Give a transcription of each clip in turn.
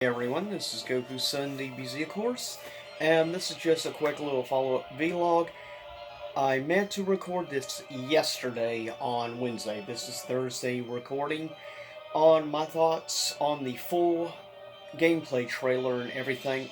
Hey everyone, this is Goku's son DBZ of course, and this is just a quick little follow-up vlog. I meant to record this yesterday on Wednesday. This is Thursday recording on my thoughts on the full gameplay trailer and everything,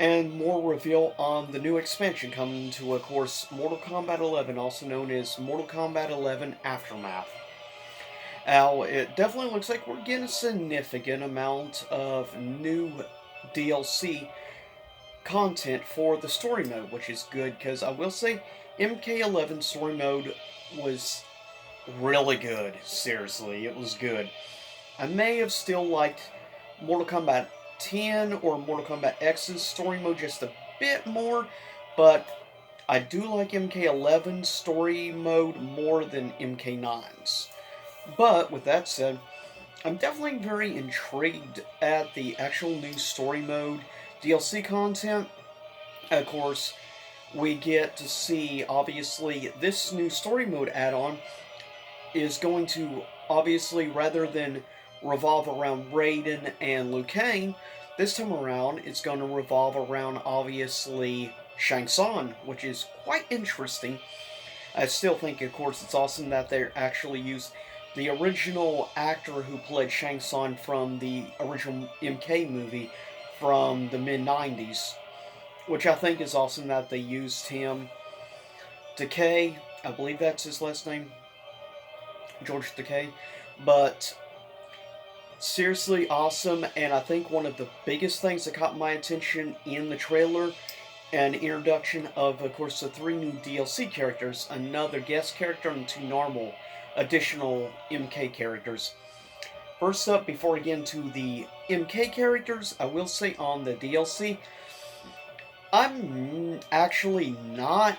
and more reveal on the new expansion coming to, of course, Mortal Kombat 11, also known as Mortal Kombat 11 Aftermath. Now, it definitely looks like we're getting a significant amount of new DLC content for the story mode, which is good because I will say MK11 story mode was really good. Seriously, it was good. I may have still liked Mortal Kombat 10 or Mortal Kombat X's story mode just a bit more, but I do like MK11's story mode more than MK9's. But with that said, I'm definitely very intrigued at the actual new story mode DLC content. Of course, we get to see, obviously, this new story mode add-on is going to, obviously, rather than revolve around Raiden and Liu Kang, this time around it's going to revolve around, obviously, Shang Tsung, which is quite interesting. I still think, of course, it's awesome that they actually used the original actor who played Shang Tsung from the original MK movie from the mid 90s, which I think is awesome that they used him. Decay, I believe that's his last name, George Decay. But seriously awesome, and I think one of the biggest things that caught my attention in the trailer and introduction of course, the three new DLC characters, another guest character, and two normal additional MK characters. First up, before I get into the MK characters, I will say on the DLC, I'm actually not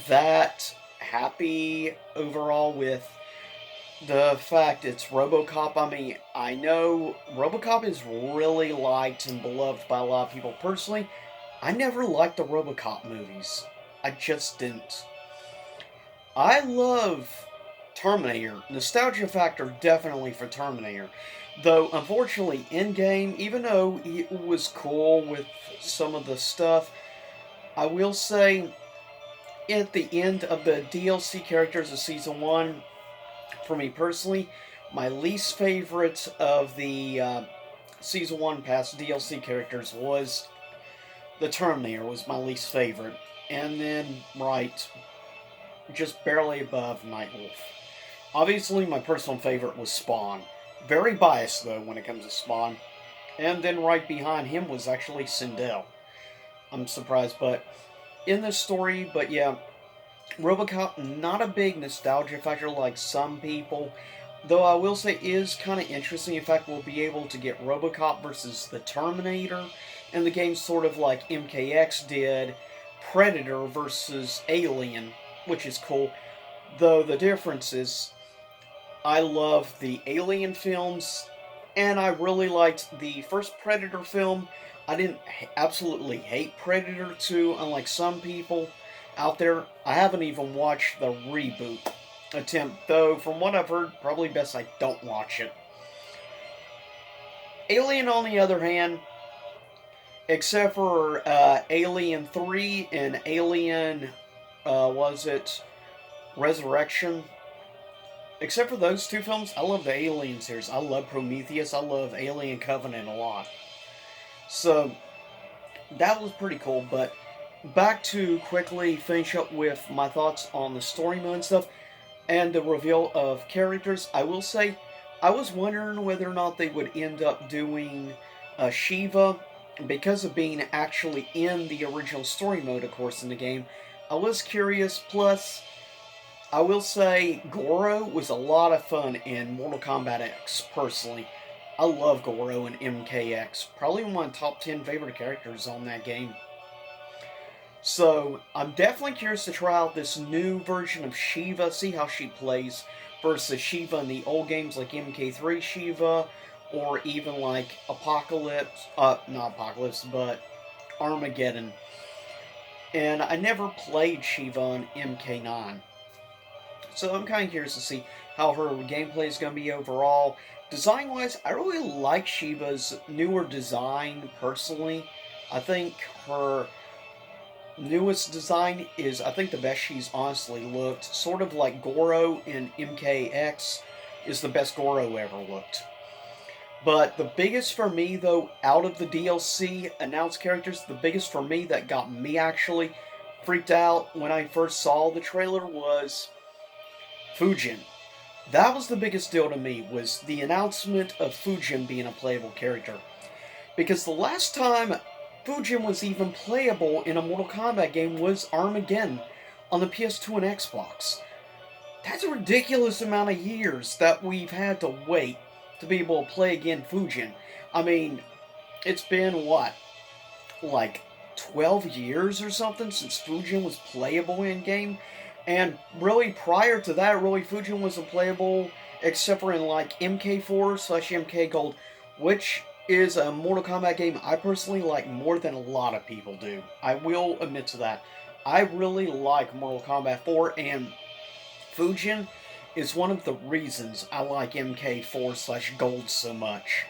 that happy overall with the fact it's RoboCop. I mean, I know RoboCop is really liked and beloved by a lot of people. Personally, I never liked the RoboCop movies. I just didn't. I love Terminator. Nostalgia factor definitely for Terminator. Though, unfortunately, in game, even though it was cool with some of the stuff, I will say at the end of the DLC characters of Season 1, for me personally, my least favorite of the Season 1 past DLC characters was the Terminator, was my least favorite. And then, right, just barely above Nightwolf. Obviously, my personal favorite was Spawn. Very biased, though, when it comes to Spawn. And then right behind him was actually Sindel. I'm surprised, but in this story, but yeah, RoboCop, not a big nostalgia factor like some people. Though I will say is kind of interesting. In fact, we'll be able to get RoboCop versus the Terminator in the game, sort of like MKX did Predator versus Alien, which is cool. Though the difference is, I love the Alien films, and I really liked the first Predator film. I didn't absolutely hate Predator 2, unlike some people out there. I haven't even watched the reboot attempt, though from what I've heard, probably best I don't watch it. Alien, on the other hand, except for Alien 3 and Alien, was it Resurrection? Except for those two films, I love the Alien series. I love Prometheus. I love Alien Covenant a lot. So, that was pretty cool, but back to quickly finish up with my thoughts on the story mode and stuff, and the reveal of characters. I will say, I was wondering whether or not they would end up doing Shiva, because of being actually in the original story mode, of course, in the game. I was curious, plus, I will say Goro was a lot of fun in Mortal Kombat X, personally. I love Goro in MKX. Probably one of my top 10 favorite characters on that game. So, I'm definitely curious to try out this new version of Shiva, see how she plays versus Shiva in the old games like MK3 Shiva, or even like Apocalypse, not Apocalypse, but Armageddon. And I never played Shiva on MK9. So I'm kind of curious to see how her gameplay is going to be overall. Design-wise, I really like Shiva's newer design, personally. I think her newest design is, I think, the best she's honestly looked. Sort of like Goro in MKX is the best Goro ever looked. But the biggest for me, though, out of the DLC announced characters, the biggest for me that got me actually freaked out when I first saw the trailer was Fujin. That was the biggest deal to me, was the announcement of Fujin being a playable character. Because the last time Fujin was even playable in a Mortal Kombat game was Armageddon on the PS2 and Xbox. That's a ridiculous amount of years that we've had to wait to be able to play again Fujin. I mean, it's been what, like 12 years or something since Fujin was playable in game? And really, prior to that, really, Fujin wasn't playable except for in like MK4 slash MK Gold, which is a Mortal Kombat game I personally like more than a lot of people do. I will admit to that. I really like Mortal Kombat 4, and Fujin is one of the reasons I like MK4 slash Gold so much.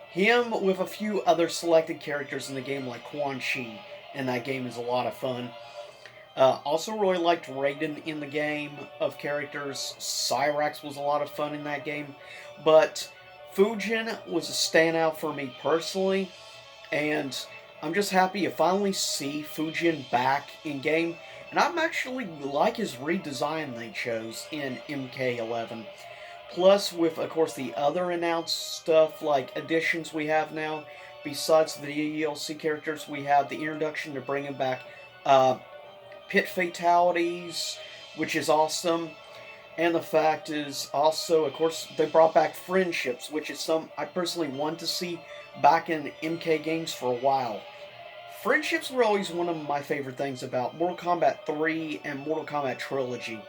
Him with a few other selected characters in the game like Quan Chi, and that game is a lot of fun. Also really liked Raiden in the game of characters. Cyrax was a lot of fun in that game. But Fujin was a standout for me personally, and I'm just happy to finally see Fujin back in game. And I'm actually like his redesign they chose in MK11. Plus, with, of course, the other announced stuff, like additions we have now, besides the DLC characters, we have the introduction to bringing back pit fatalities, which is awesome. And the fact is also, of course, they brought back friendships, which is some I personally want to see back in MK games for a while. Friendships were always one of my favorite things about Mortal Kombat 3 and Mortal Kombat Trilogy,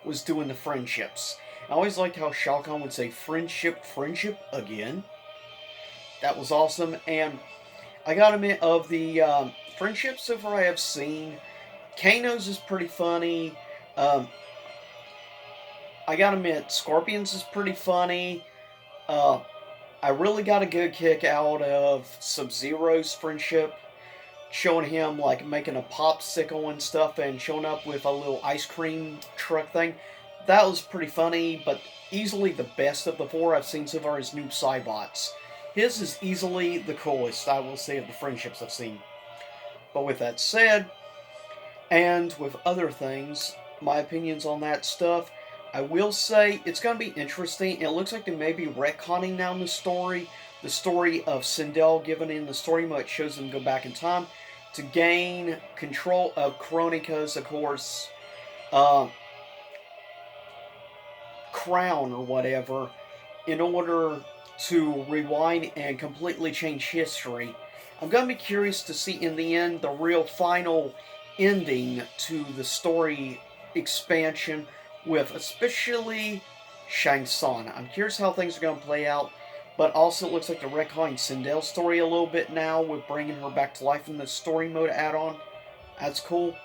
was doing the friendships. I always liked how Shao Kahn would say friendship, friendship again. That was awesome. And I gotta admit, of the friendships so far I have seen, Kano's is pretty funny. Um, I gotta admit, Scorpion's is pretty funny. Uh, I really got a good kick out of Sub-Zero's friendship, showing him like making a popsicle and stuff and showing up with a little ice cream truck thing. That was pretty funny, but easily the best of the four I've seen so far is Noob Saibot's. His is easily the coolest, I will say, of the friendships I've seen. But with that said, and with other things, my opinions on that stuff, I will say it's going to be interesting. It looks like they may be retconning now the story. The story of Sindel, given in the story mode, shows them go back in time to gain control of Kronika's, of course, crown or whatever, in order to rewind and completely change history. I'm going to be curious to see in the end the real final ending to the story expansion with especially Shang Tsung. I'm curious how things are going to play out, but also it looks like they're retconning Sindel's story a little bit now with bringing her back to life in the story mode add-on. That's cool.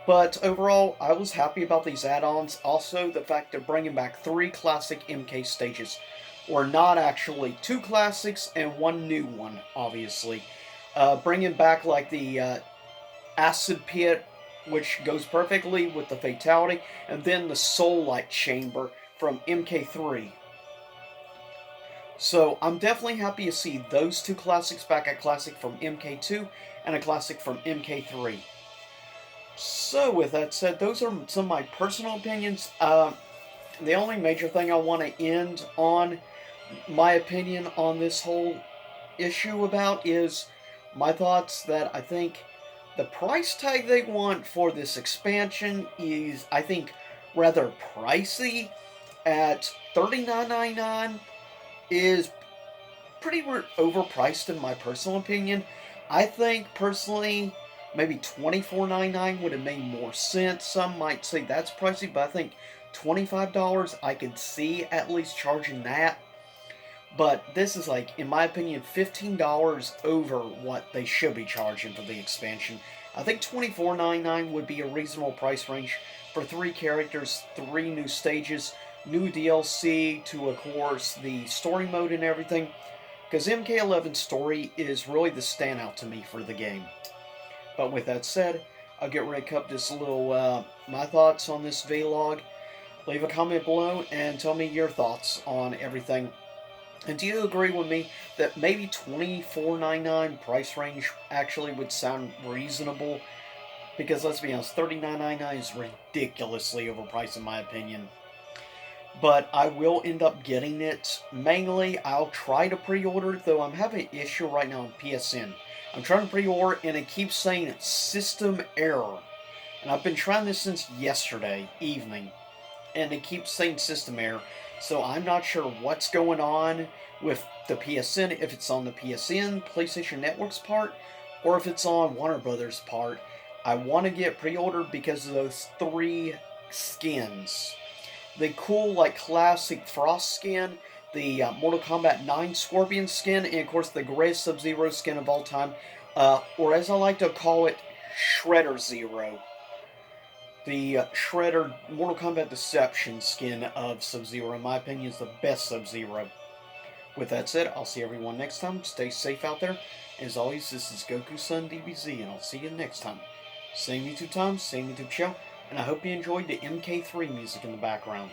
But overall, I was happy about these add-ons. Also, the fact they're bringing back 3 classic MK stages. Or not actually, 2 classics and 1 new one, obviously. Bringing back like the Acid Pit, which goes perfectly with the Fatality, and then the Soul Light Chamber from MK3. So I'm definitely happy to see those 2 classics back, a classic from MK2 and a classic from MK3. So with that said, those are some of my personal opinions. The only major thing I want to end on my opinion on this whole issue about is my thoughts that I think the price tag they want for this expansion is, I think, rather pricey. At $39.99 is pretty overpriced in my personal opinion. I think personally maybe $24.99 would have made more sense. Some might say that's pricey, but I think $25 I could see at least charging that. But this is like, in my opinion, $15 over what they should be charging for the expansion. I think $24.99 would be a reasonable price range for 3 characters, 3 new stages, new DLC to, of course, the story mode and everything. Because MK11 story is really the standout to me for the game. But with that said, I'll get ready to cut this little, my thoughts on this vlog. Leave a comment below and tell me your thoughts on everything. And do you agree with me that maybe $24.99 price range actually would sound reasonable? Because let's be honest, $39.99 is ridiculously overpriced in my opinion. But I will end up getting it. Mainly, I'll try to pre-order it, though I'm having an issue right now on PSN. I'm trying to pre-order, and it keeps saying system error. And I've been trying this since yesterday evening, and it keeps saying system error. So I'm not sure what's going on with the PSN, if it's on the PSN, PlayStation Network's part, or if it's on Warner Brothers' part. I want to get pre-ordered because of those 3 skins. The cool, like, classic Frost skin, the Mortal Kombat 9 Scorpion skin, and of course the greatest Sub-Zero skin of all time, or as I like to call it, Shredder Zero. The Shredder Mortal Kombat Deception skin of Sub-Zero, in my opinion, is the best Sub-Zero. With that said, I'll see everyone next time. Stay safe out there. As always, this is Goku-san DBZ, and I'll see you next time. Same YouTube time, same YouTube channel, and I hope you enjoyed the MK3 music in the background.